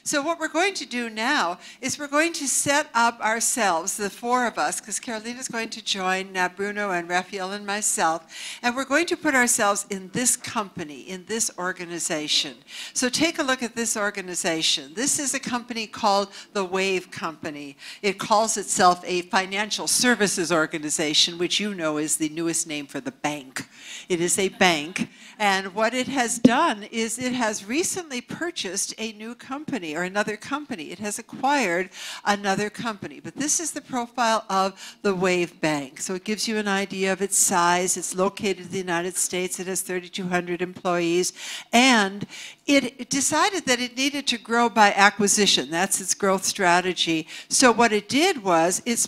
So what we're going to do now is we're going to set up ourselves, the four of us, because Carolina's going to join Bruno and Raphael and myself, and we're going to put ourselves in this company, in this organization. So take a look at this organization. This is a company called the Wave Company. It calls itself a financial services organization, which you know is the newest name for the bank. It is a bank, and what it has done is it has recently purchased a new company, or another company. It has acquired another company, but this is the profile of the Wave Bank. So it gives you an idea of its size. It's located in the United States. It has 3,200 employees, and it decided that it needed to grow by acquisition. That's its growth strategy. So what it did was it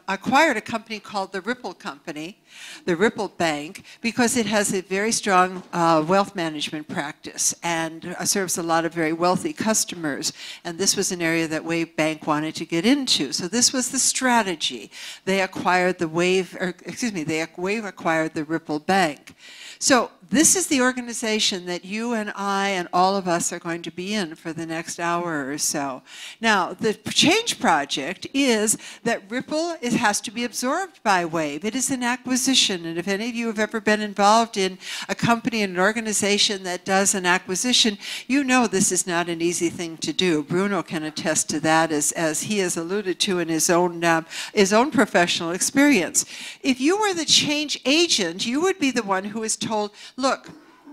acquired a company called the Ripple Company, the Ripple Bank, because it has a very strong wealth management practice and serves a lot of very wealthy customers. And this was an area that Wave Bank wanted to get into. So this was the strategy. They acquired the Wave acquired the Ripple Bank. So this is the organization that you and I and all of us are going to be in for the next hour or so. Now, the change project is that Ripple has to be absorbed by Wave. It is an acquisition, and if any of you have ever been involved in a company, an organization that does an acquisition, you know this is not an easy thing to do. Bruno can attest to that, as he has alluded to in his own professional experience. If you were the change agent, you would be the one who is told, look,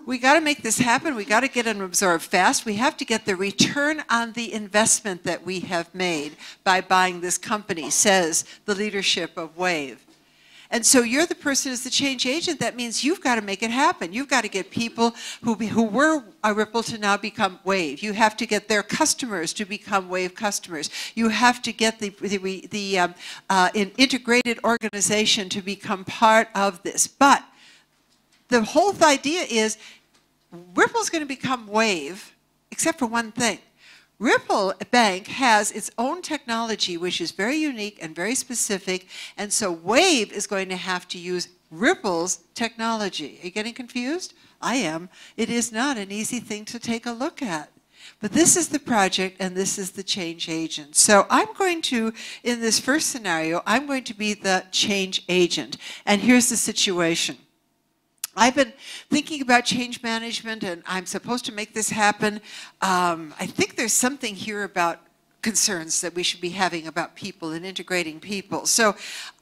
we got to make this happen. We got to get them absorbed fast. We have to get the return on the investment that we have made by buying this company, says the leadership of Wave. And so you're the person as the change agent. That means you've got to make it happen. You've got to get people who were a Ripple to now become Wave. You have to get their customers to become Wave customers. You have to get an integrated organization to become part of this. But the whole idea is Ripple's going to become Wave, except for one thing. Ripple Bank has its own technology, which is very unique and very specific, and so Wave is going to have to use Ripple's technology. Are you getting confused? I am. It is not an easy thing to take a look at. But this is the project, and this is the change agent. So I'm going to, in this first scenario, I'm going to be the change agent. And here's the situation. I've been thinking about change management, and I'm supposed to make this happen. I think there's something here about concerns that we should be having about people and integrating people. So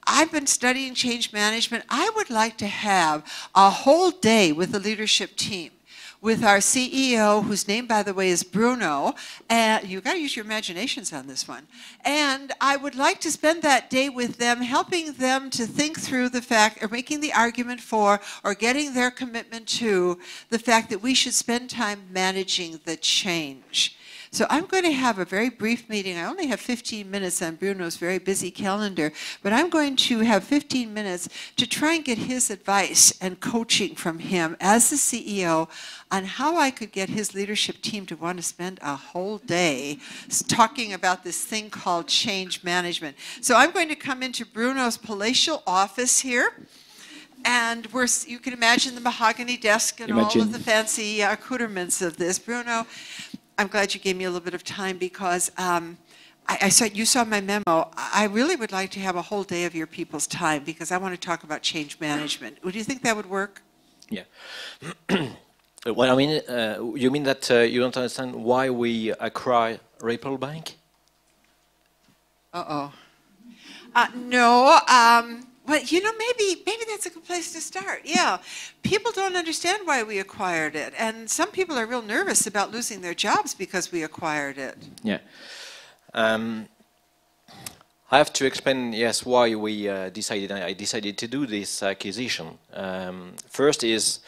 I've been studying change management. I would like to have a whole day with the leadership team, with our CEO, whose name, by the way, is Bruno, and you've got to use your imaginations on this one. And I would like to spend that day with them, helping them to think through the fact, or making the argument for, or getting their commitment to, the fact that we should spend time managing the change. So I'm going to have a very brief meeting. I only have 15 minutes on Bruno's very busy calendar, but I'm going to have 15 minutes to try and get his advice and coaching from him as the CEO on how I could get his leadership team to want to spend a whole day talking about this thing called change management. So I'm going to come into Bruno's palatial office here. And you can imagine the mahogany desk and all of the fancy accoutrements of this. Bruno, I'm glad you gave me a little bit of time, because you saw my memo. I really would like to have a whole day of your people's time, because I want to talk about change management. Would you think that would work? Yeah. Well, I mean, you mean that you don't understand why we acquire Ripple Bank? Uh-oh. No. But, you know, maybe that's a good place to start. Yeah. People don't understand why we acquired it. And some people are real nervous about losing their jobs because we acquired it. Yeah. I have to explain, yes, why we I decided to do this acquisition. First is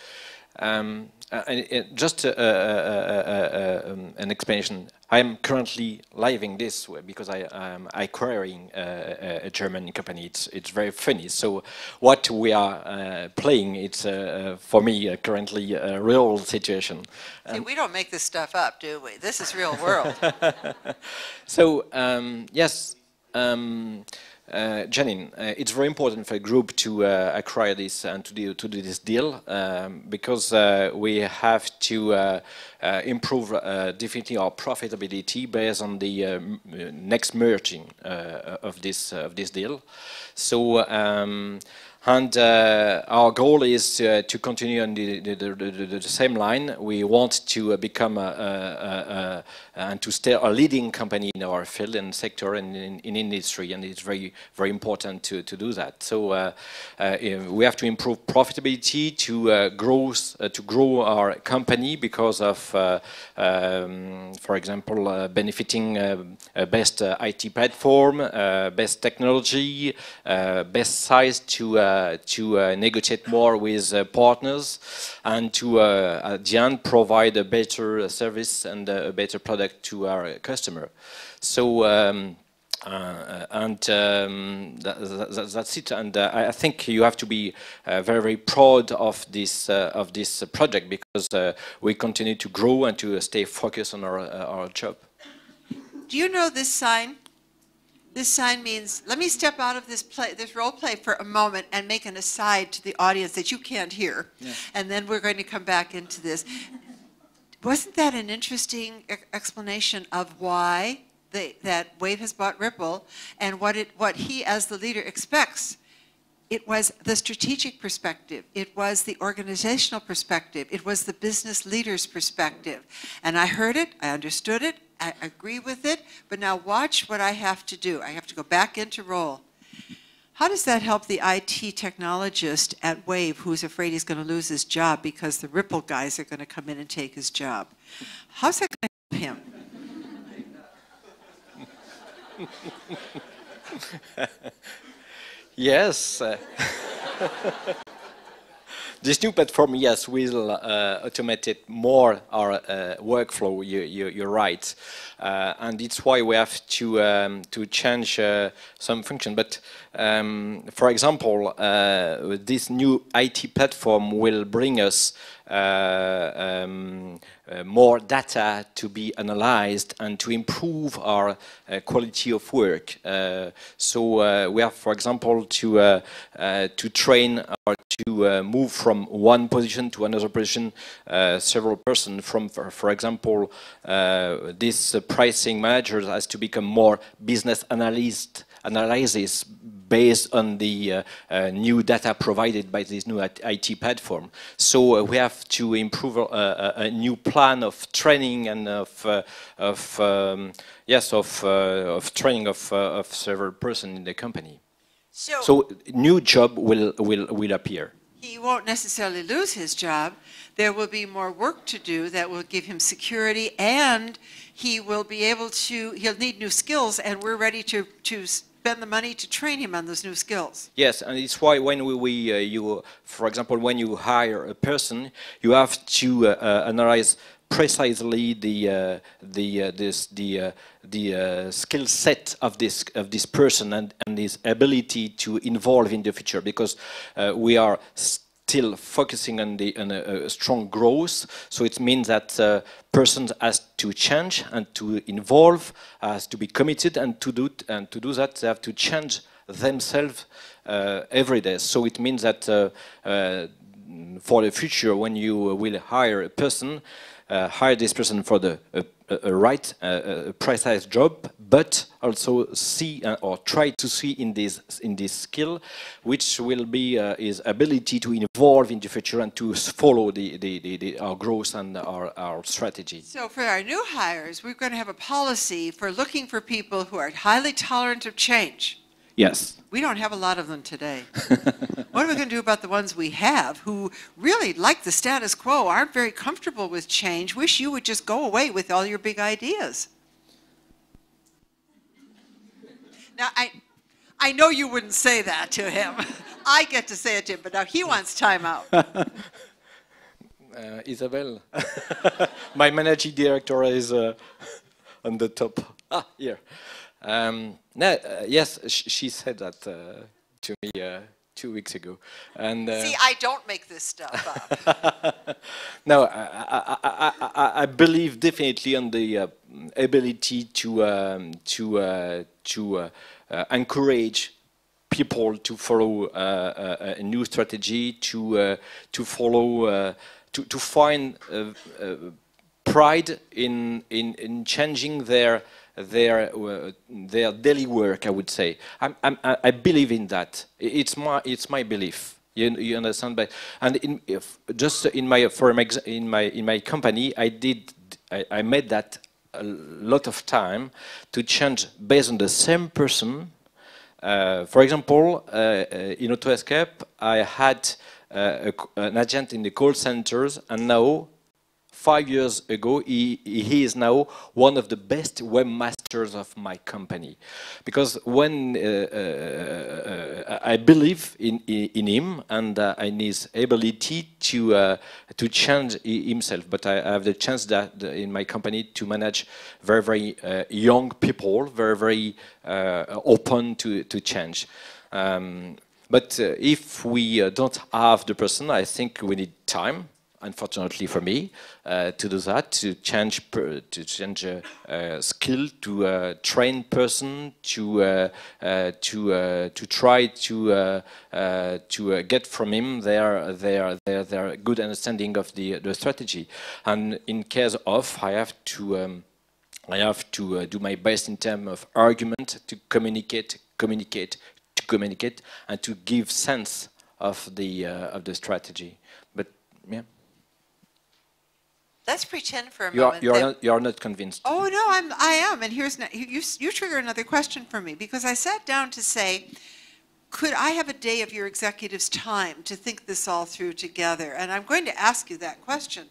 just an explanation. I'm currently living this way because I'm acquiring a German company. It's very funny. So what we are playing, it's for me currently a real situation. See, we don't make this stuff up, do we? This is real world. So yes, Jeanine, it's very important for a group to acquire this and to do this deal because we have to improve definitely our profitability based on the next merging of this deal. So. And our goal is to continue on the same line. We want to become and to stay a leading company in our field and sector and in industry, and it's very important to do that. So we have to improve profitability to grow our company because of, for example, benefiting best IT platform, best technology, best size to negotiate more with partners and to at the end provide a better service and a better product to our customer. So that's it. And I think you have to be very proud of this project because we continue to grow and to stay focused on our job. Do you know this sign? This sign means, let me step out of this role play for a moment and make an aside to the audience that you can't hear. Yeah. And then we're going to come back into this. Wasn't that an interesting explanation of why that Wave has bought Ripple and what he as the leader expects? It was the strategic perspective. It was the organizational perspective. It was the business leader's perspective. And I heard it, I understood it, I agree with it, but now watch what I have to do. I have to go back into role. How does that help the IT technologist at Wave who's afraid he's going to lose his job because the Ripple guys are going to come in and take his job? How's that going to help him? Yes. This new platform, yes, will automate it more our workflow. You're right, and it's why we have to change some function. But for example, this new IT platform will bring us more data to be analyzed and to improve our quality of work. So we have, for example, to train or to move from one position to another position, several persons. From, for example, this pricing manager has to become more business analysis based on the new data provided by this new IT platform. So we have to improve a new plan of training and of training of several persons in the company. So new job will appear. He won't necessarily lose his job. There will be more work to do that will give him security, and he will be able to, he'll need new skills, and we're ready to spend the money to train him on those new skills. Yes, and it's why when for example, when you hire a person, you have to analyze precisely the skill set of this person and his ability to evolve in the future, because we are still focusing on a strong growth. So it means that persons has to change and to evolve, has to be committed, and to do that they have to change themselves every day. So it means that for the future, when you will hire a person, hire this person for the right, precise job, but also see or try to see in this skill, which will be his ability to evolve in the future and to follow our growth and our strategy. So for our new hires, we're going to have a policy for looking for people who are highly tolerant of change. Yes. We don't have a lot of them today. What are we going to do about the ones we have who really like the status quo, aren't very comfortable with change, wish you would just go away with all your big ideas? Now, I know you wouldn't say that to him. I get to say it to him, but now he wants time out. Isabel, my managing director is on the top. Ah, here. Yes, she said that to me 2 weeks ago. And see, I don't make this stuff up. No, I believe definitely on the ability to encourage people to follow a new strategy, to follow, to find pride in changing their daily work. I would say I believe in that. It's my belief. You understand? But and in my company, I made that a lot of time to change based on the same person. For example, in AutoEscape, I had an agent in the call centers, and now, 5 years ago, he is now one of the best webmasters of my company, because when I believe in him and in his ability to change himself. But I have the chance that in my company to manage very young people, very open to change. But if we don't have the person, I think we need time. Unfortunately for me, to do that, to change skill, to train person, to try to get from him their good understanding of the strategy. And in case of, I have to do my best in terms of argument, to communicate, and to give sense of the strategy. But yeah. Let's pretend for a moment. You are not convinced. Oh no, I am, and here's you trigger another question for me, because I sat down to say, could I have a day of your executives' time to think this all through together? And I'm going to ask you that question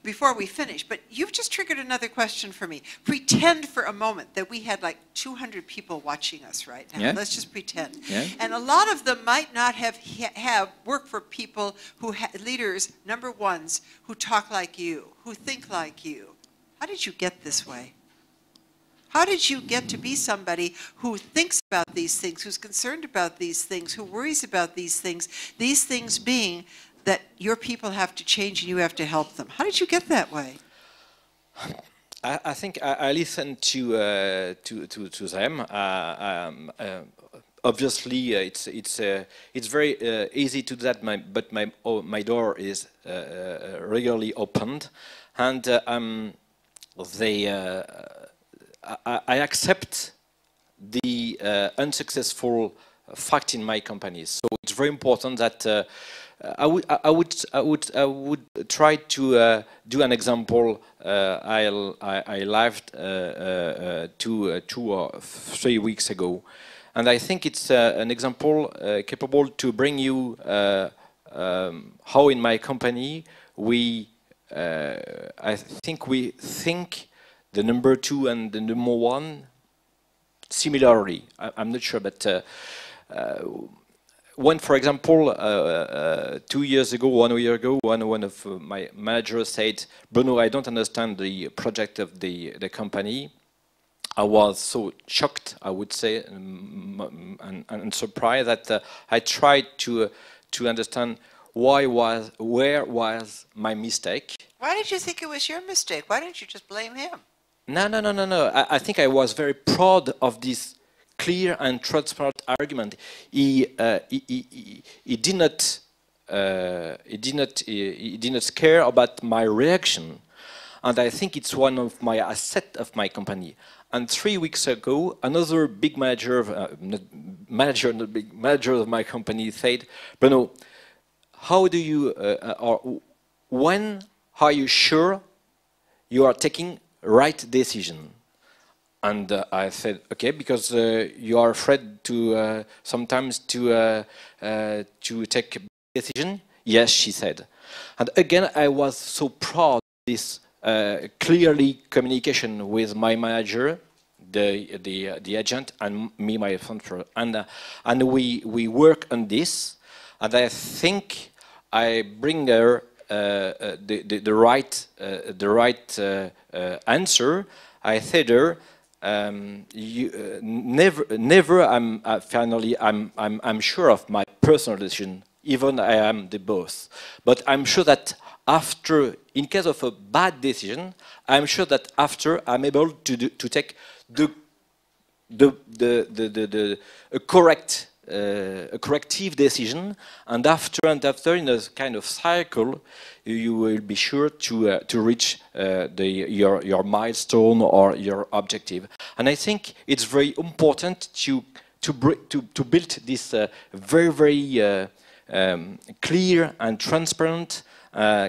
before we finish, but you've just triggered another question for me. Pretend for a moment that we had like 200 people watching us right now. Yeah. Let's just pretend. Yeah. And a lot of them might not have worked for people who leaders, number ones, who talk like you, who think like you. How did you get this way? How did you get to be somebody who thinks about these things, who's concerned about these things, who worries about these things being that your people have to change and you have to help them? How did you get that way? I think I listened to them. Obviously, it's very easy to do that, but my door is regularly opened, and I accept the unsuccessful fact in my company. So it's very important that I would try to do an example. I lived 2 or 3 weeks ago, and I think it's an example capable to bring you how in my company I think we think the number 2 and the number 1 similarly. I'm not sure, but when, for example, 2 years ago, 1 year ago, one of my managers said, "Bruno, I don't understand the project of the company." I was so shocked, I would say, and surprised that I tried to understand where was my mistake. Why did you think it was your mistake? Why didn't you just blame him? No. I think I was very proud of this clear and transparent argument. He did not care about my reaction, and I think it's one of my assets of my company. And 3 weeks ago, another big manager of my company said, "Bruno, how do you or when are you sure you are taking right decision?" And I said, "Okay, because you are afraid to sometimes to take a decision." "Yes," she said. And again, I was so proud of this clearly communication with my manager, the agent, and me, my sponsor, and we work on this, and I think I bring her the right answer. I said her, never. I'm sure of my personal decision, even I am the boss. But I'm sure that after, in case of a bad decision, I'm sure that after I'm able to take the a corrective decision, and after in a kind of cycle, you will be sure to reach your milestone or your objective. And I think it's very important to build this very clear and transparent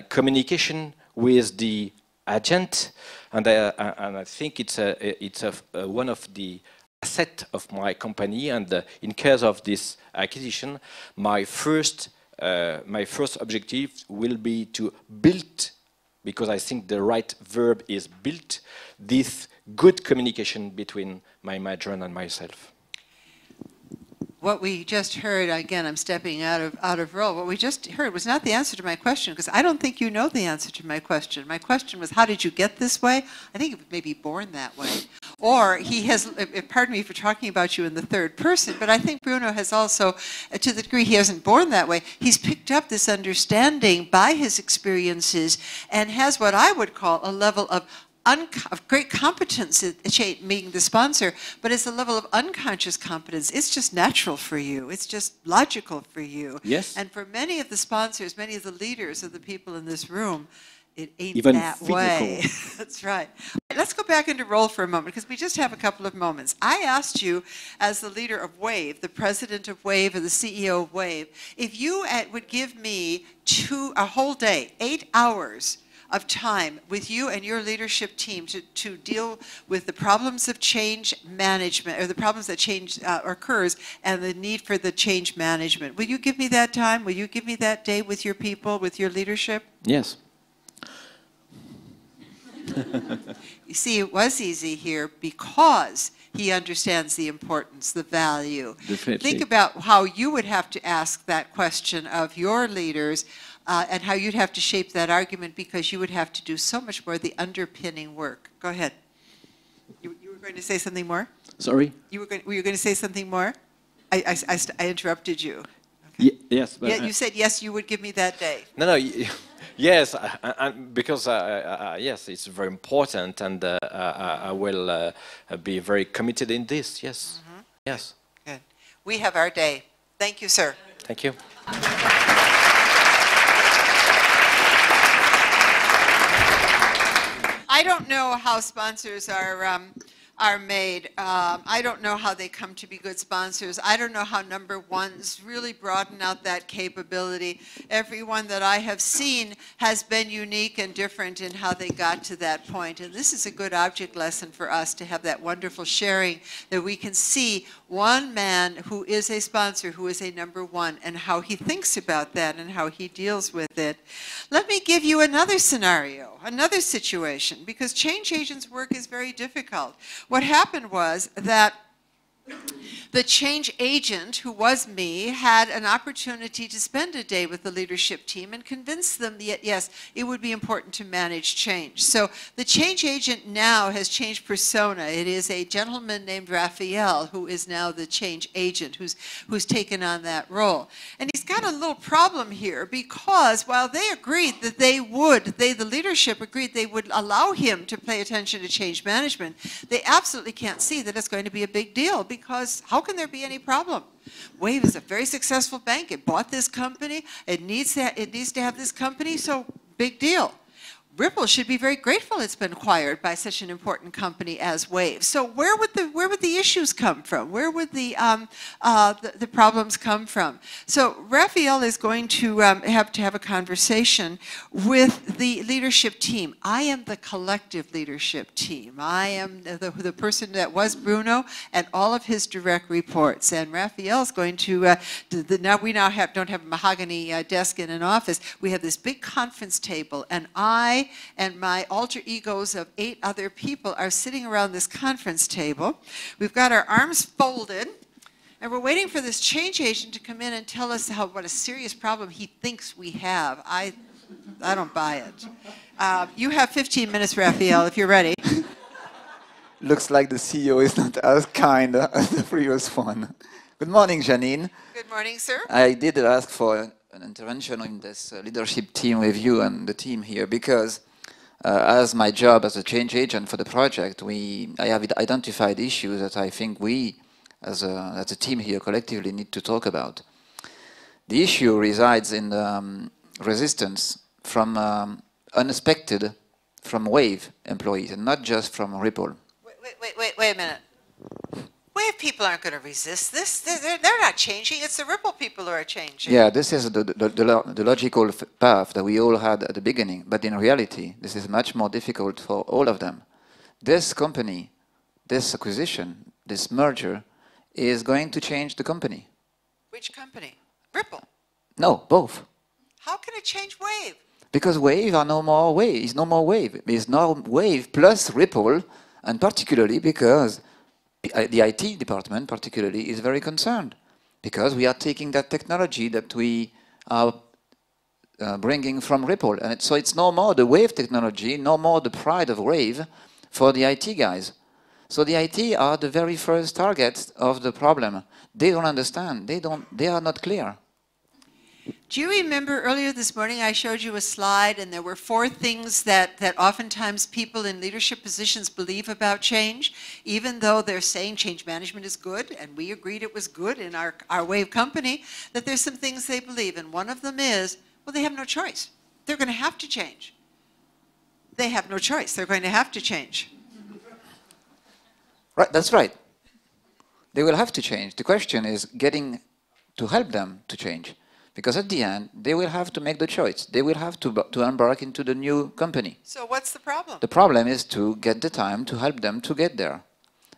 communication with the agent, and I think it's one of the asset of my company. And in case of this acquisition, my first objective will be to build, because I think the right verb is build, this good communication between my manager and myself. What we just heard, again, I'm stepping out of role. What we just heard was not the answer to my question, because I don't think you know the answer to my question. My question was, how did you get this way? I think it was maybe born that way. Or he has, pardon me for talking about you in the third person, but I think Bruno has also, to the degree he hasn't born that way, he's picked up this understanding by his experiences and has what I would call a level of great competence, being the sponsor, but it's a level of unconscious competence. It's just natural for you. It's just logical for you. Yes. And for many of the sponsors, many of the leaders of the people in this room, it ain't even that physical way. That's right. Let's go back into role for a moment, because we just have a couple of moments. I asked you, as the leader of WAVE, the president of WAVE, or the CEO of WAVE, if you would give me a whole day, 8 hours, of time with you and your leadership team to deal with the problems of change management, or the problems that change occurs, and the need for the change management. Will you give me that time? Will you give me that day with your people, with your leadership? Yes. You see, it was easy here because he understands the importance, the value. Definitely. Think about how you would have to ask that question of your leaders, and how you'd have to shape that argument, because you would have to do so much more of the underpinning work. Go ahead. You were going to say something more? Sorry? Were you going to say something more? I interrupted you. Okay. Yes. But, yeah, you said yes, you would give me that day. No. Yes, because yes, it's very important, and I will be very committed in this. Yes. Mm-hmm. Yes. Good. We have our day. Thank you, sir. Thank you. I don't know how sponsors are made. I don't know how they come to be good sponsors. I don't know how number ones really broaden out that capability. Everyone that I have seen has been unique and different in how they got to that point. And this is a good object lesson for us, to have that wonderful sharing, that we can see one man who is a sponsor, who is a number one, and how he thinks about that and how he deals with it. Let me give you another scenario, another situation, because change agents' work is very difficult. What happened was that the change agent, who was me, had an opportunity to spend a day with the leadership team and convince them that, yes, it would be important to manage change. So the change agent now has changed persona. It is a gentleman named Raphael, who is now the change agent, who's taken on that role. And he's got a little problem here, because while they agreed that the leadership agreed they would allow him to pay attention to change management, they absolutely can't see that it's going to be a big deal, because how can there be any problem? WAVE is a very successful bank. It bought this company. It needs to have this company, so big deal. Ripple should be very grateful it's been acquired by such an important company as WAVE. So where would the issues come from? Where would the problems come from? So Raphael is going to have a conversation with the leadership team. I am the collective leadership team. I am the person that was Bruno and all of his direct reports. And Raphael is going to now we don't have a mahogany desk in an office. We have this big conference table, and I and my alter egos of 8 other people are sitting around this conference table. We've got our arms folded, and we're waiting for this change agent to come in and tell us what a serious problem he thinks we have. I don't buy it. You have 15 minutes, Raphael, if you're ready. Looks like the CEO is not as kind as the previous one. Good morning, Jeanine. Good morning, sir. I did ask for an intervention in this leadership team with you and the team here, because as my job as a change agent for the project, I have identified issues that I think we, as a team here, collectively need to talk about. The issue resides in resistance from unexpected, from Wave employees, and not just from Ripple. Wait a minute. Wave people aren't going to resist this. They're not changing. It's the Ripple people who are changing. Yeah, this is the logical path that we all had at the beginning. But in reality, this is much more difficult for all of them. This company, this acquisition, this merger is going to change the company. Which company? Ripple? No, both. How can it change Wave? Because Wave are no more Wave. It's no more Wave. It's now Wave plus Ripple, and particularly because the IT department particularly is very concerned, because we are taking that technology that we are bringing from Ripple, and so it's no more the Wave technology, no more the pride of Wave for the IT guys. So the IT are the very first targets of the problem. They don't understand. They are not clear. Do you remember earlier this morning I showed you a slide and there were 4 things that oftentimes people in leadership positions believe about change, even though they're saying change management is good, and we agreed it was good in our Wave company, that there's some things they believe, and one of them is, well, they have no choice. They're going to have to change. They have no choice. They're going to have to change. Right, that's right. They will have to change. The question is getting to help them to change. Because at the end, they will have to make the choice. They will have to embark into the new company. So what's the problem? The problem is to get the time to help them to get there.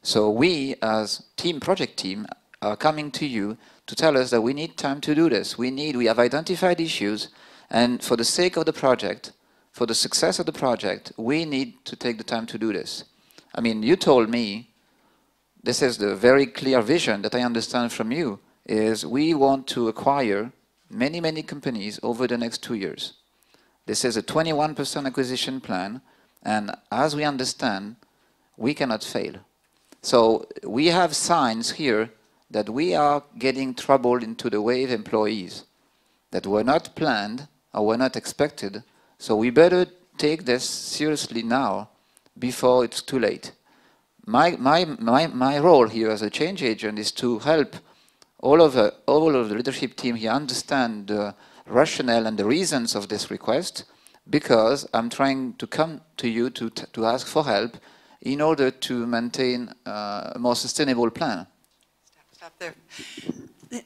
So we, as project team, are coming to you to tell us that we need time to do this. We have identified issues, and for the sake of the project, for the success of the project, we need to take the time to do this. I mean, you told me, this is the very clear vision that I understand from you, is we want to acquire many companies over the next 2 years. This is a 21% acquisition plan, and as we understand, we cannot fail. So we have signs here that we are getting trouble into the Wave employees that were not planned or were not expected, so we better take this seriously now before it's too late. My role here as a change agent is to help all of the leadership team here understand the rationale and the reasons of this request, because I'm trying to come to you to ask for help in order to maintain a more sustainable plan. Stop there.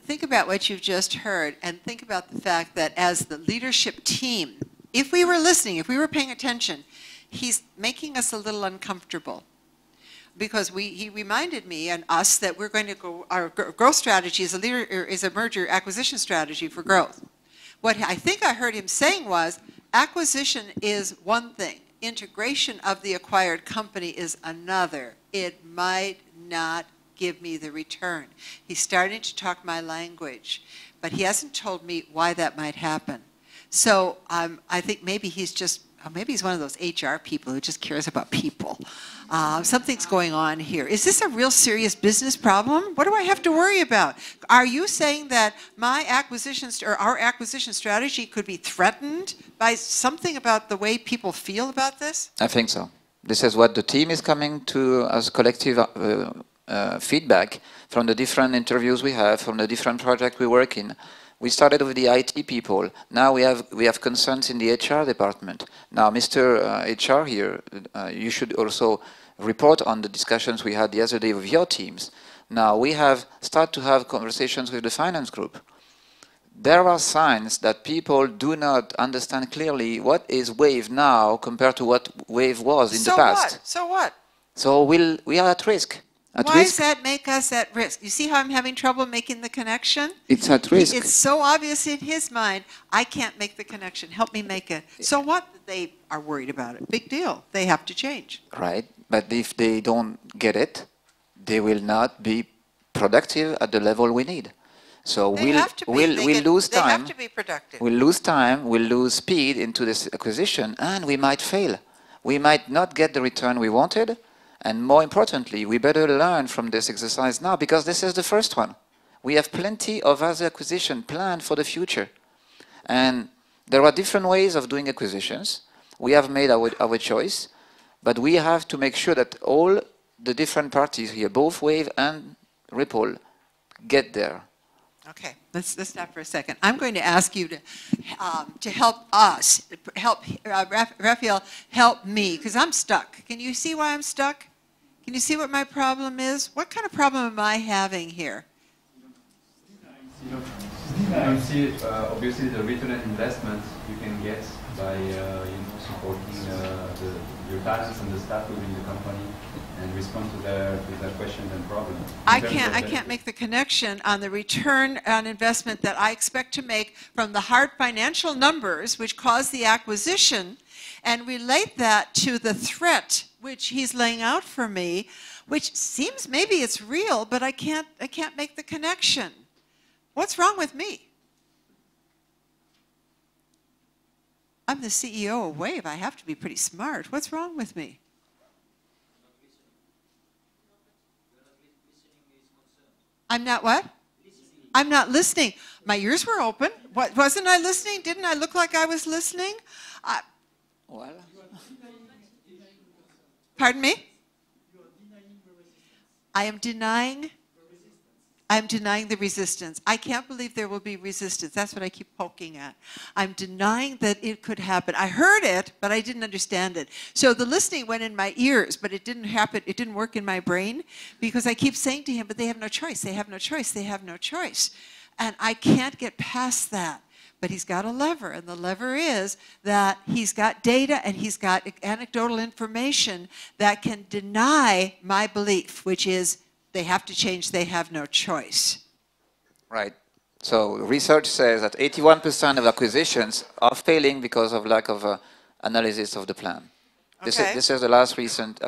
Think about what you've just heard, and think about the fact that as the leadership team, if we were listening, if we were paying attention, he's making us a little uncomfortable. Because he reminded me and us that we're going to go, our growth strategy is a merger acquisition strategy for growth. What I think I heard him saying was, acquisition is one thing, integration of the acquired company is another. It might not give me the return. He's starting to talk my language, but he hasn't told me why that might happen. So I think maybe he's just, maybe he's one of those HR people who just cares about people. Something's going on here. Is this a real serious business problem? What do I have to worry about? Are you saying that my acquisitions or our acquisition strategy could be threatened by something about the way people feel about this? I think so. This is what the team is coming to as collective feedback from the different interviews we have, from the different projects we work in. We started with the IT people. Now we have concerns in the HR department. Now, Mr. HR here, you should also report on the discussions we had the other day with your teams. Now we have started to have conversations with the finance group. There are signs that people do not understand clearly what is Wave now compared to what Wave was in the past. So what? So we are at risk. Why does that make us at risk? You see how I'm having trouble making the connection? It's at risk. It's so obvious in his mind, I can't make the connection. Help me make it. So what? They are worried about it. Big deal. They have to change. Right. But if they don't get it, they will not be productive at the level we need. So we'll lose time. They have to be productive. We'll lose time, we'll lose speed into this acquisition, and we might fail. We might not get the return we wanted. And more importantly, we better learn from this exercise now, because this is the first one. We have plenty of other acquisition planned for the future. And there are different ways of doing acquisitions. We have made our choice, but we have to make sure that all the different parties here, both Wave and Ripple, get there. Okay, let's stop for a second. I'm going to ask you to help us, Raphael, help me, because I'm stuck. Can you see why I'm stuck? Can you see what my problem is? What kind of problem am I having here? I see, obviously, the return on investment you can get by supporting your talents and the staff within the company and respond to their questions and problems. I can't make the connection on the return on investment that I expect to make from the hard financial numbers which caused the acquisition and relate that to the threat which he's laying out for me, which seems maybe it's real, but I can't make the connection. What's wrong with me? I'm the CEO of Wave. I have to be pretty smart. What's wrong with me? I'm not what? I'm not listening. My ears were open. Wasn't I listening? Didn't I look like I was listening? Well. Pardon me? I am denying the resistance. I can't believe there will be resistance. That's what I keep poking at. I'm denying that it could happen. I heard it, but I didn't understand it. So the listening went in my ears, but it didn't happen. It didn't work in my brain because I keep saying to him, but they have no choice. They have no choice. They have no choice. And I can't get past that. But he's got a lever, and the lever is that he's got data and he's got anecdotal information that can deny my belief, which is they have to change, they have no choice. Right. So research says that 81% of acquisitions are failing because of lack of analysis of the plan. Okay. This is the last recent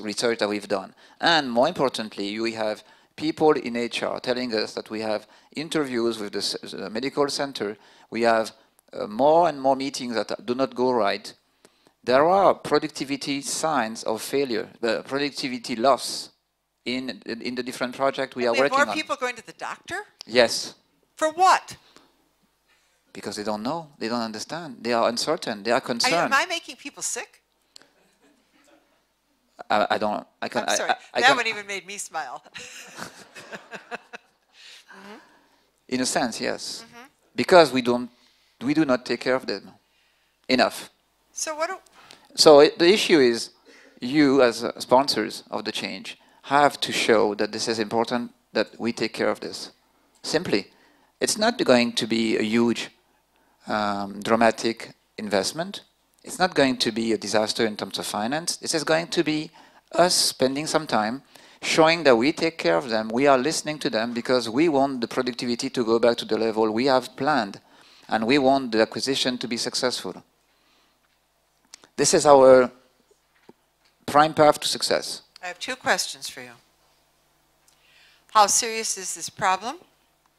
research that we've done. And more importantly, we have people in HR telling us that we have interviews with the medical center. We have more and more meetings that do not go right. There are productivity signs of failure, productivity loss in the different projects we are working on. We have more people going to the doctor? Yes. For what? Because they don't know, they don't understand, they are uncertain, they are concerned. Am I making people sick? I don't. I can. I'm sorry. That one even made me smile. In a sense, yes, because we do not take care of them enough. So what? So the issue is, you as sponsors of the change have to show that this is important, that we take care of this. Simply, it's not going to be a huge, dramatic investment. It's not going to be a disaster in terms of finance. This is going to be us spending some time showing that we take care of them, we are listening to them because we want the productivity to go back to the level we have planned, and we want the acquisition to be successful. This is our prime path to success. I have two questions for you. How serious is this problem?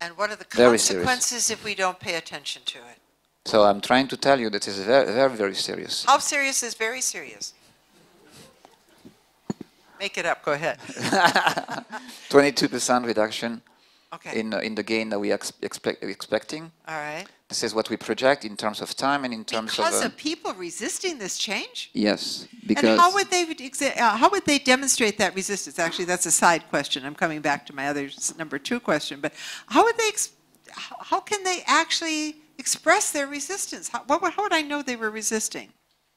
And what are the consequences if we don't pay attention to it? So I'm trying to tell you that it's very, very, very serious. How serious is very serious? Make it up, go ahead. 22% reduction okay. in the gain that we are expecting. All right. This is what we project in terms of time and in terms of... Because of people resisting this change? Yes, because... And how would they demonstrate that resistance? Actually, that's a side question. I'm coming back to my other number 2 question. But how can they actually express their resistance? How would I know they were resisting?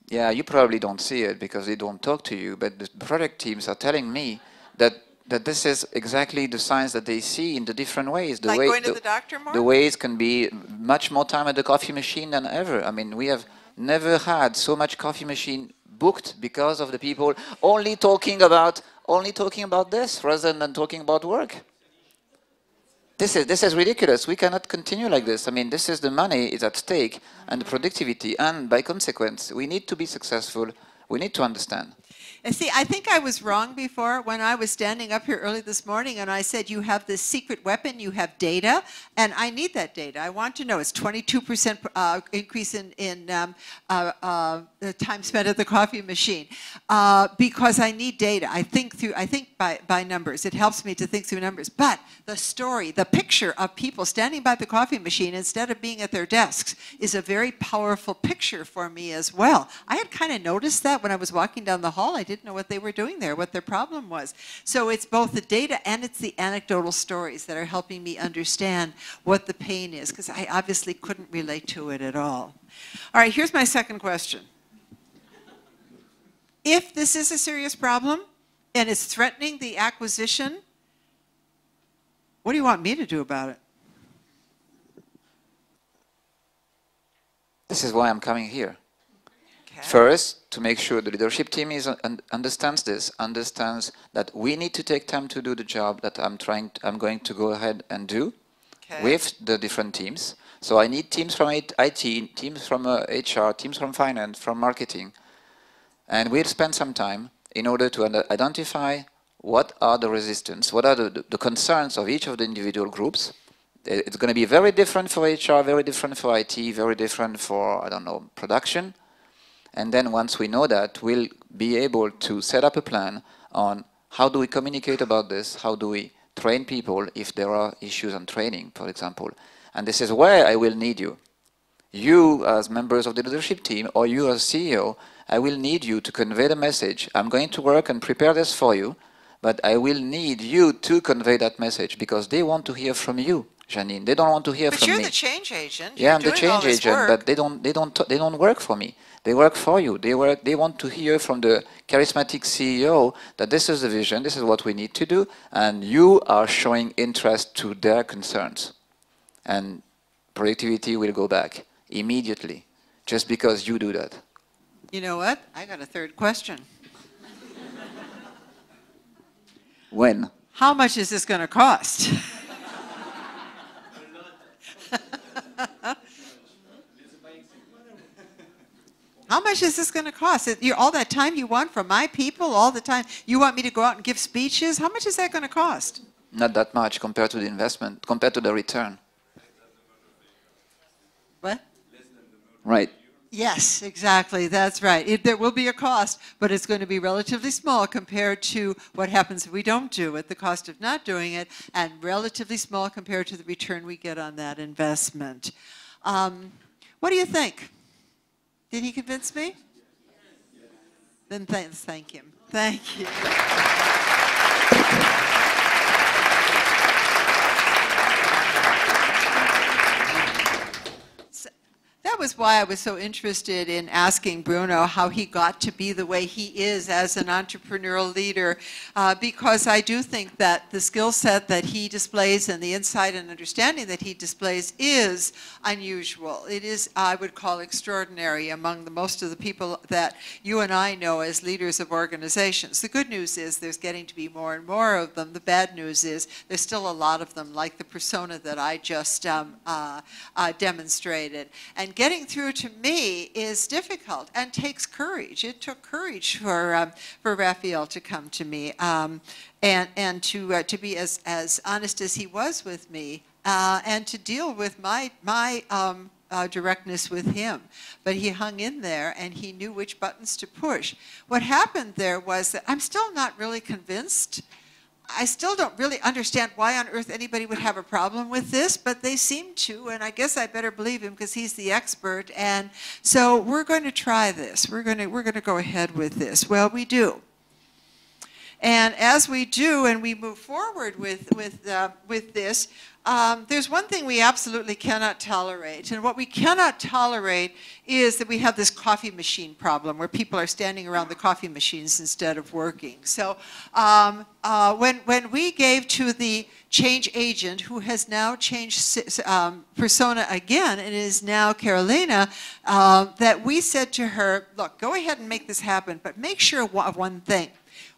Yeah, you probably don't see it because they don't talk to you, but the project teams are telling me that this is exactly the signs that they see in the different ways. Like going to the doctor more? The ways can be much more time at the coffee machine than ever. I mean, we have never had so much coffee machine booked because of the people only talking about this rather than talking about work. This is ridiculous. We cannot continue like this. I mean, this is the money is at stake and the productivity, and by consequence, we need to be successful. We need to understand. And see, I think I was wrong before when I was standing up here early this morning and I said, you have this secret weapon, you have data, and I need that data. I want to know. It's 22% increase in the time spent at the coffee machine because I need data. I think by numbers. It helps me to think through numbers. But the story, the picture of people standing by the coffee machine instead of being at their desks is a very powerful picture for me as well. I had kind of noticed that when I was walking down the hall. I didn't know what they were doing there, what their problem was. So it's both the data and it's the anecdotal stories that are helping me understand what the pain is, because I obviously couldn't relate to it at all. All right, here's my second question. If this is a serious problem and it's threatening the acquisition, what do you want me to do about it? This is why I'm coming here. Okay. First, to make sure the leadership team understands this, understands that we need to take time to do the job that I'm going to go ahead and do with the different teams. So I need teams from IT, teams from HR, teams from finance, from marketing. And we'll spend some time in order to identify what are the resistance, what are the concerns of each of the individual groups. It's going to be very different for HR, very different for IT, very different for, I don't know, production. And then once we know that, we'll be able to set up a plan on how do we communicate about this, how do we train people if there are issues on training, for example. And this is where I will need you. You as members of the leadership team, or you as CEO, I will need you to convey the message. I'm going to work and prepare this for you, but I will need you to convey that message because they want to hear from you, Jeanine. They don't want to hear from me. But you're the change agent. Yeah, I'm the change agent, but they don't work for me. They work for you. They want to hear from the charismatic CEO that this is the vision, this is what we need to do, and you are showing interest to their concerns. And productivity will go back immediately, just because you do that. You know what? I got a third question. When? How much is this going to cost? How much is this going to cost? All that time you want from my people, all the time you want me to go out and give speeches, how much is that going to cost? Not that much compared to the investment, compared to the return. What? Right. Yes, exactly. That's right. There will be a cost, but it's going to be relatively small compared to what happens if we don't do it, the cost of not doing it, and relatively small compared to the return we get on that investment. What do you think? Did he convince me? Then thank him. Thank you. That was why I was so interested in asking Bruno how he got to be the way he is as an entrepreneurial leader, because I do think that the skill set that he displays and the insight and understanding that he displays is unusual. It is, I would call, extraordinary among most of the people that you and I know as leaders of organizations. The good news is there's getting to be more and more of them. The bad news is there's still a lot of them, like the persona that I just demonstrated. And getting through to me is difficult and takes courage. It took courage for Raphael to come to me and to be as honest as he was with me and to deal with my directness with him. But he hung in there and he knew which buttons to push. What happened there was that I'm still not really convinced. I still don't really understand why on earth anybody would have a problem with this, but they seem to, and I guess I better believe him because he's the expert. And so we're going to try this. We're going to go ahead with this. Well, we do. And as we do and we move forward with this, there's one thing we absolutely cannot tolerate. And what we cannot tolerate is that we have this coffee machine problem where people are standing around the coffee machines instead of working. So when we gave to the change agent, who has now changed persona again, and is now Carolina, that we said to her, look, go ahead and make this happen, but make sure of one thing.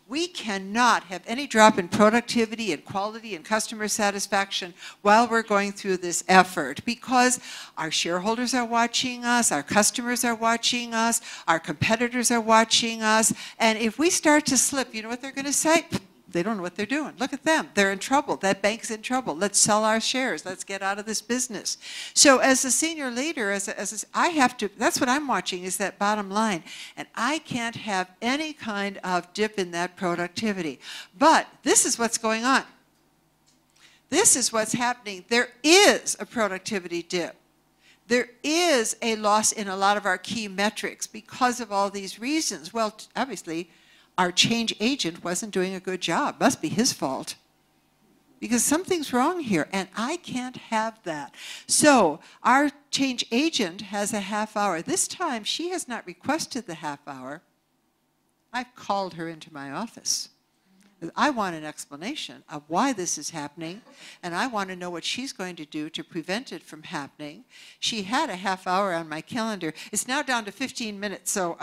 We cannot have any drop in productivity and quality and customer satisfaction while we're going through this effort, because our shareholders are watching us, our customers are watching us, our competitors are watching us, and if we start to slip, you know what they're going to say? They don't know what they're doing. Look at them. They're in trouble. That bank's in trouble. Let's sell our shares. Let's get out of this business. So as a senior leader, I have to, that's what I'm watching, is that bottom line. And I can't have any kind of dip in that productivity. But this is what's going on. This is what's happening. There is a productivity dip. There is a loss in a lot of our key metrics because of all these reasons. Well, obviously, our change agent wasn't doing a good job. Must be his fault. Because something's wrong here, and I can't have that. So our change agent has a half hour. This time, she has not requested the half hour. I've called her into my office. I want an explanation of why this is happening, and I want to know what she's going to do to prevent it from happening. She had a half hour on my calendar. It's now down to 15 minutes, so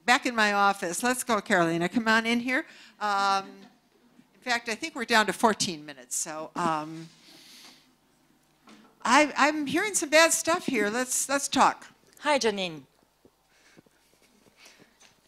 back in my office. Let's go, Carolina. Come on in here. In fact, I think we're down to 14 minutes. So I'm hearing some bad stuff here. Let's talk. Hi, Jeanine.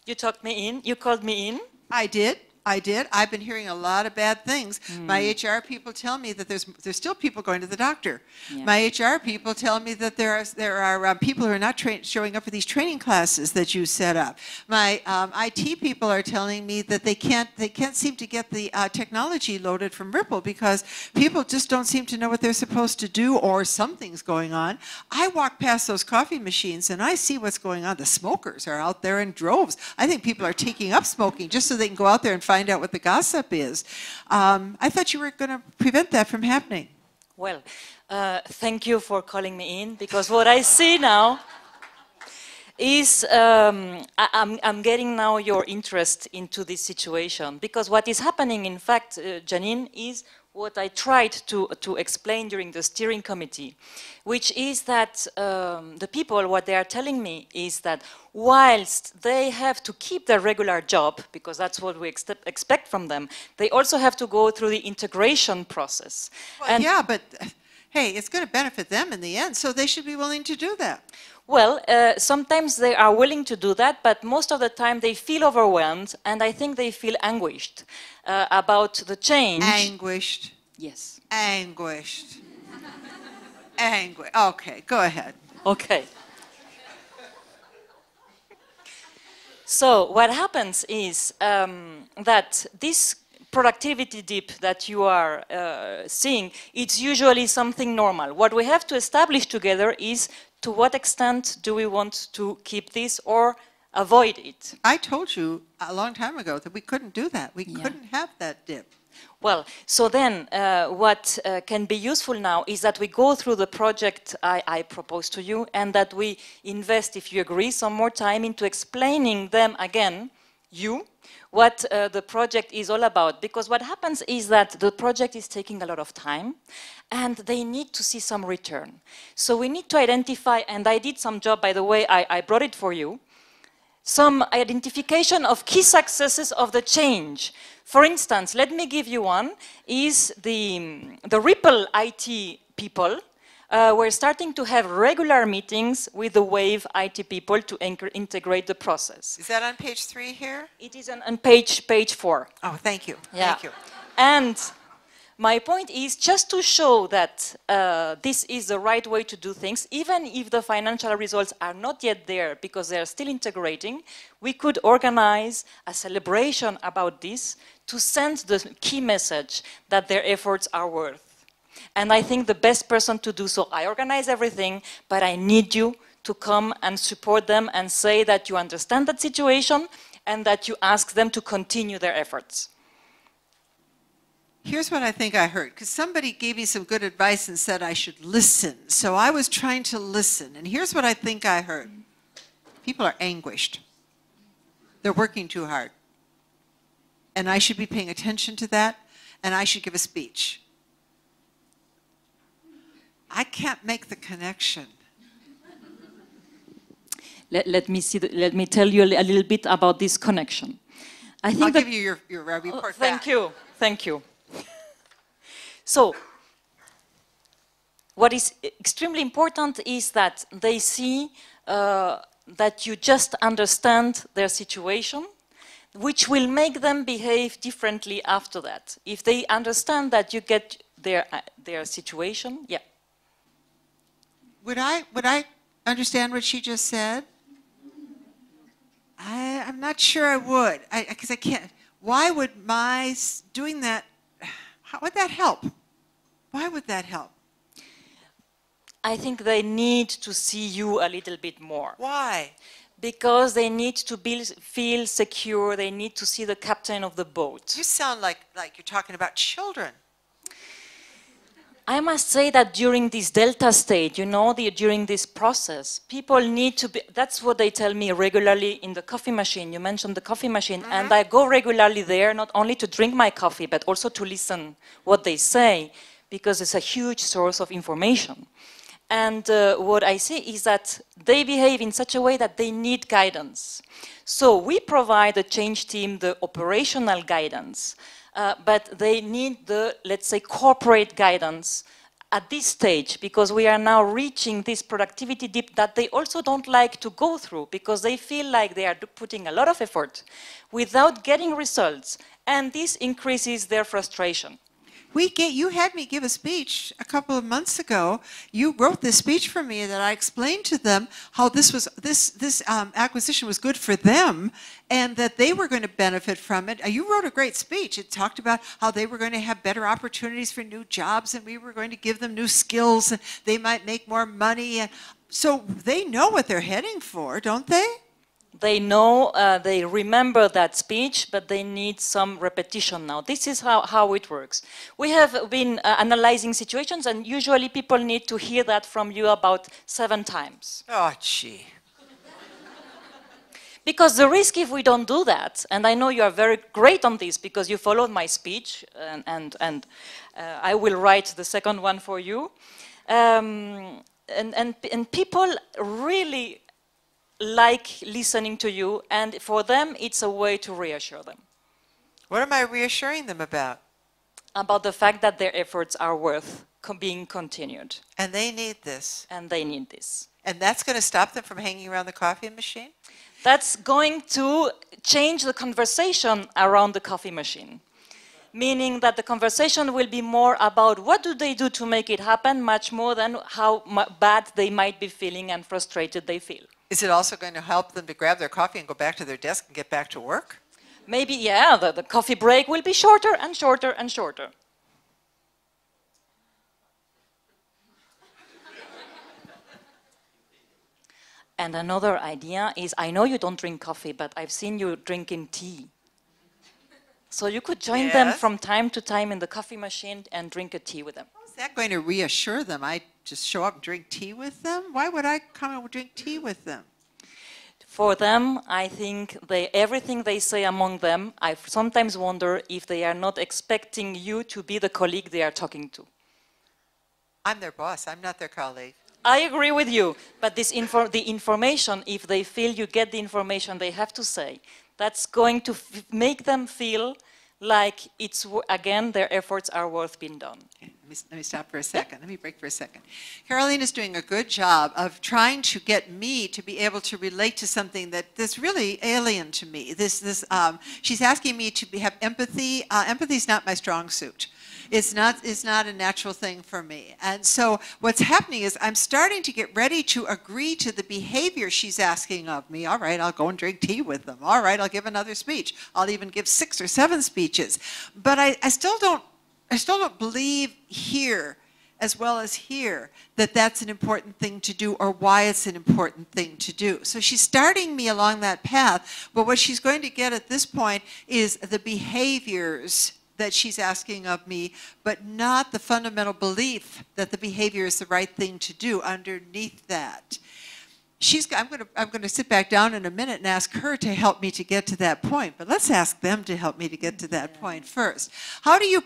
You talked me in. You called me in. I did. I've been hearing a lot of bad things. My HR people tell me that there's still people going to the doctor. Yeah. My HR people tell me that there are people who are not showing up for these training classes that you set up. My IT people are telling me that they can't seem to get the technology loaded from Ripple because people just don't seem to know what they're supposed to do, or something's going on. I walk past those coffee machines and I see what's going on. The smokers are out there in droves. I think people are taking up smoking just so they can go out there and find out what the gossip is. I thought you were going to prevent that from happening. Well, thank you for calling me in, because what I see now is I'm getting now your interest into this situation, because what is happening, in fact, Jeanine, is what I tried to explain during the steering committee, which is that the people, what they are telling me is that whilst they have to keep their regular job, because that's what we expect from them, they also have to go through the integration process. Well, and yeah, but hey, it's going to benefit them in the end, so they should be willing to do that. Well, sometimes they are willing to do that, but most of the time they feel overwhelmed, and I think they feel anguished about the change. Anguished? Yes. Anguished. Okay, go ahead. Okay. So what happens is that this productivity dip that you are seeing, it's usually something normal. What we have to establish together is to what extent do we want to keep this or avoid it? I told you a long time ago that we couldn't do that. We couldn't have that dip. Well, so then what can be useful now is that we go through the project I proposed to you, and that we invest, if you agree, some more time into explaining them again, what the project is all about. Because what happens is that the project is taking a lot of time and they need to see some return. So we need to identify, and I did some job, by the way, I brought it for you, some identification of key successes of the change. For instance, let me give you one, is the Ripple IT people we're starting to have regular meetings with the Wave IT people to integrate the process. Is that on page 3 here? It is on page 4. Oh, thank you. Yeah. Thank you. And my point is just to show that this is the right way to do things, even if the financial results are not yet there because they are still integrating, we could organize a celebration about this to send the key message that their efforts are worth. And I think the best person to do so, I organize everything, but I need you to come and support them and say that you understand that situation and that you ask them to continue their efforts. Here's what I think I heard, because somebody gave me some good advice and said I should listen. So I was trying to listen, and here's what I think I heard. People are anguished. They're working too hard. And I should be paying attention to that, and I should give a speech. I can't make the connection. Let me tell you a little bit about this connection. I think I'll give you your report thank back. you, thank you. So, what is extremely important is that they see that you just understand their situation, which will make them behave differently after that. If they understand that you get their situation, yeah. Would I understand what she just said? I'm not sure I would, because I can't. Why would my doing that? How would that help? Why would that help? I think they need to see you a little bit more. Why? Because they need to feel secure, they need to see the captain of the boat. You sound like you're talking about children. I must say that during this delta state, you know, during this process, people need to be, that's what they tell me regularly in the coffee machine. You mentioned the coffee machine, and I go regularly there, not only to drink my coffee, but also to listen what they say, because it's a huge source of information. And what I see is that they behave in such a way that they need guidance. So we provide the change team the operational guidance, but they need the, let's say, corporate guidance at this stage, because we are now reaching this productivity dip that they also don't like to go through, because they feel like they are putting a lot of effort without getting results, and this increases their frustration. You had me give a speech a couple of months ago. You wrote this speech for me that I explained to them how this acquisition was good for them, and that they were going to benefit from it. You wrote a great speech. It talked about how they were going to have better opportunities for new jobs, and we were going to give them new skills, and they might make more money. And so they know what they're heading for, don't they? They know, they remember that speech, but they need some repetition now. This is how it works. We have been analyzing situations, and usually people need to hear that from you about 7 times. Oh, gee. Because the risk if we don't do that, and I know you are very great on this because you followed my speech, and I will write the second one for you. And people really like listening to you, and for them it's a way to reassure them. What am I reassuring them about? About the fact that their efforts are worth being continued. And they need this. And they need this. And that's going to stop them from hanging around the coffee machine? That's going to change the conversation around the coffee machine. Meaning that the conversation will be more about what do they do to make it happen, much more than how bad they might be feeling and frustrated they feel. Is it also going to help them to grab their coffee and go back to their desk and get back to work? Maybe, yeah, the coffee break will be shorter and shorter and shorter. And another idea is, I know you don't drink coffee, but I've seen you drinking tea. So you could join them from time to time in the coffee machine and drink a tea with them. How is that going to reassure them? I just show up and drink tea with them? Why would I come and drink tea with them? For them, I think everything they say among them, I sometimes wonder if they are not expecting you to be the colleague they are talking to. I'm their boss. I'm not their colleague. I agree with you, but the information, if they feel you get the information they have to say, that's going to make them feel like it's, again, their efforts are worth being done. Okay, let me stop for a second. Let me break for a second. Caroline is doing a good job of trying to get me to be able to relate to something that's really alien to me. She's asking me to have empathy. Empathy is not my strong suit. It's not a natural thing for me. And so what's happening is I'm starting to get ready to agree to the behavior she's asking of me. All right, I'll go and drink tea with them. All right, I'll give another speech. I'll even give 6 or 7 speeches. But I still don't believe here, as well as here, that that's an important thing to do or why it's an important thing to do. So she's starting me along that path, but what she's going to get at this point is the behaviors that she's asking of me, but not the fundamental belief that the behavior is the right thing to do underneath that. I'm going to sit back down in a minute and ask her to help me to get to that point. But let's ask them to help me to get to that point first. How do you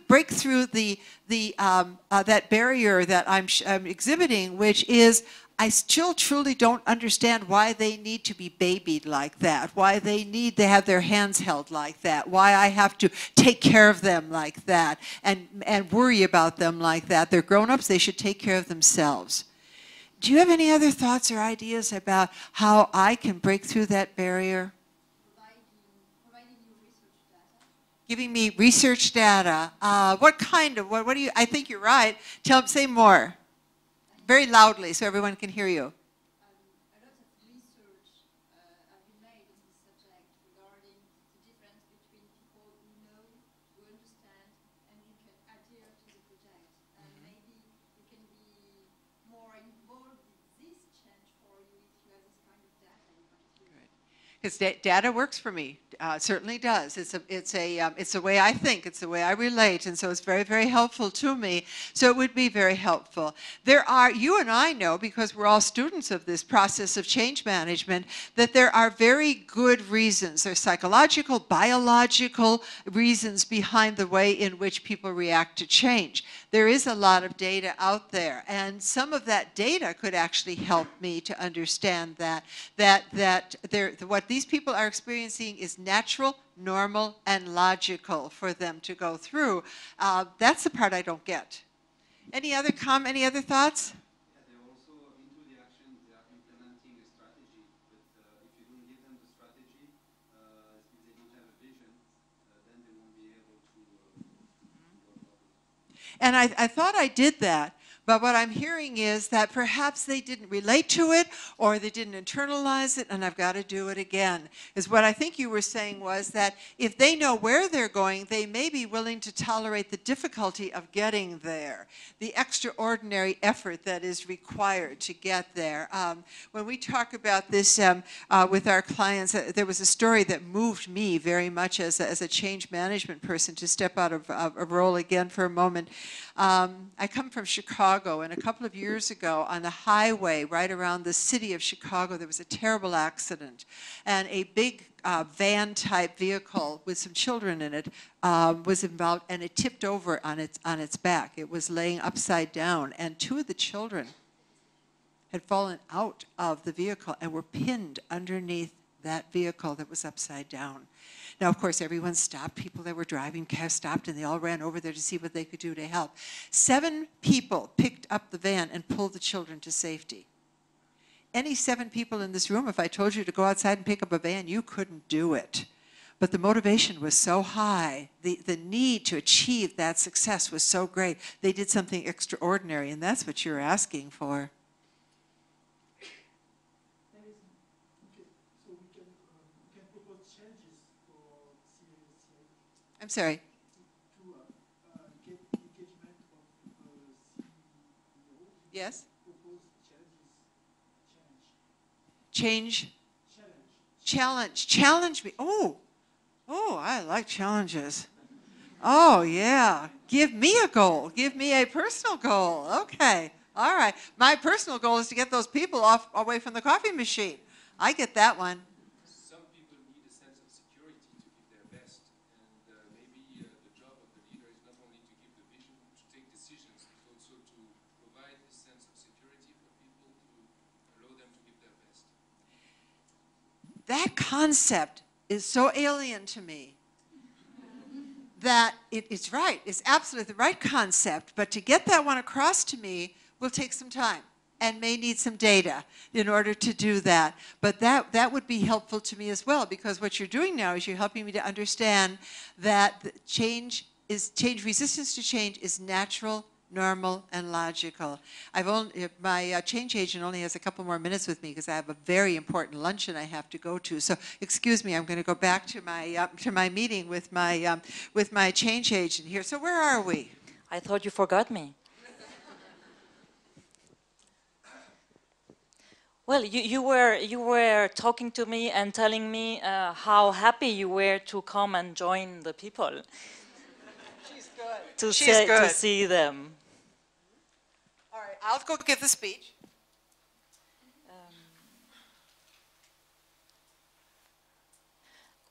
break through that barrier that I'm exhibiting, which is I still truly don't understand why they need to be babied like that, why they need to have their hands held like that, why I have to take care of them like that and worry about them like that. They're grown-ups, they should take care of themselves. Do you have any other thoughts or ideas about how I can break through that barrier? Providing you research data. Giving me research data. What kind of, what do you, I think you're right. Say more. Very loudly so everyone can hear you. A lot of research have been made on this subject regarding the difference between people who know, who understand, and who can adhere to the project. And maybe you can be more involved in this change for you if you have this kind of data in front of you. Because data works for me. Certainly does. It's the way I think. It's the way I relate, and so it's very, very helpful to me. So it would be very helpful. You and I know, because we're all students of this process of change management, that there are very good reasons. There's psychological, biological reasons behind the way in which people react to change. There is a lot of data out there, and some of that data could actually help me to understand that what these people are experiencing is natural, normal, and logical for them to go through. That's the part I don't get. Any other thoughts? Yeah, they're also into the action, they are implementing a strategy, but if you don't give them the strategy, if they don't have a vision, then they won't be able to work properly. And I thought I did that. But what I'm hearing is that perhaps they didn't relate to it or they didn't internalize it, and I've got to do it again. Is what I think you were saying was that if they know where they're going, they may be willing to tolerate the difficulty of getting there, the extraordinary effort that is required to get there. When we talk about this with our clients, there was a story that moved me very much as a change management person to step out of a role again for a moment. I come from Chicago, and a couple of years ago on the highway right around the city of Chicago, there was a terrible accident, and a big van-type vehicle with some children in it was involved, and it tipped over on its back. It was laying upside down, and two of the children had fallen out of the vehicle and were pinned underneath that vehicle that was upside down. Now, of course, everyone stopped. People that were driving cars stopped, and they all ran over there to see what they could do to help. 7 people picked up the van and pulled the children to safety. Any 7 people in this room, if I told you to go outside and pick up a van, you couldn't do it. But the motivation was so high. The need to achieve that success was so great. They did something extraordinary, and that's what you're asking for. I'm sorry. Get engagement of CEO. Yes? Propose Change. Challenge. Challenge me. Oh, I like challenges. Oh, yeah. Give me a goal. Give me a personal goal. Okay. All right. My personal goal is to get those people away from the coffee machine. I get that one. Some people need a sense of security to give their best, and maybe the job of the leader is not only to give the vision, to take decisions, but also to provide a sense of security for people, to allow them to give their best. That concept is so alien to me that it's right. It's absolutely the right concept, but to get that one across to me will take some time and may need some data in order to do that. But that would be helpful to me as well, because what you're doing now is you're helping me to understand that resistance to change is natural, normal, and logical. My change agent only has a couple more minutes with me because I have a very important luncheon I have to go to. So excuse me, I'm going to go back to my meeting with my change agent here. So where are we? I thought you forgot me. Well, you were talking to me and telling me how happy you were to come and join the people. She's good. To see them. All right, I'll go give the speech.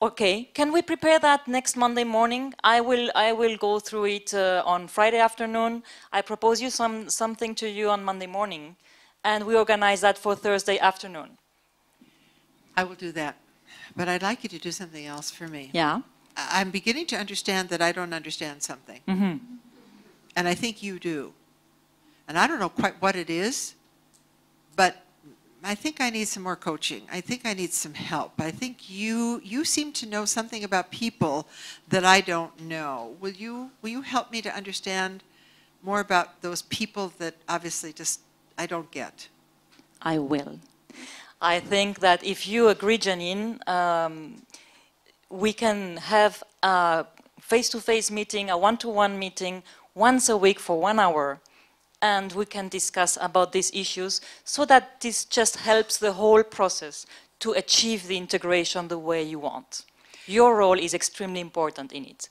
Okay, can we prepare that next Monday morning? I will go through it on Friday afternoon. I propose you something to you on Monday morning, and we organize that for Thursday afternoon. I will do that. But I'd like you to do something else for me. Yeah. I'm beginning to understand that I don't understand something. Mm-hmm. And I think you do. And I don't know quite what it is, but I think I need some more coaching. I think I need some help. I think you seem to know something about people that I don't know. Will you help me to understand more about those people that obviously just I don't get? I will. I think that if you agree, Jeanine, we can have a face-to-face meeting, a one-to-one meeting once a week for 1 hour, and we can discuss about these issues so that this just helps the whole process to achieve the integration the way you want. Your role is extremely important in it.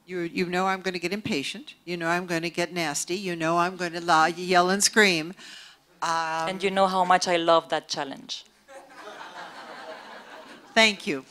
You know I'm going to get impatient. You know I'm going to get nasty. You know I'm going to yell and scream. And you know how much I love that challenge. Thank you.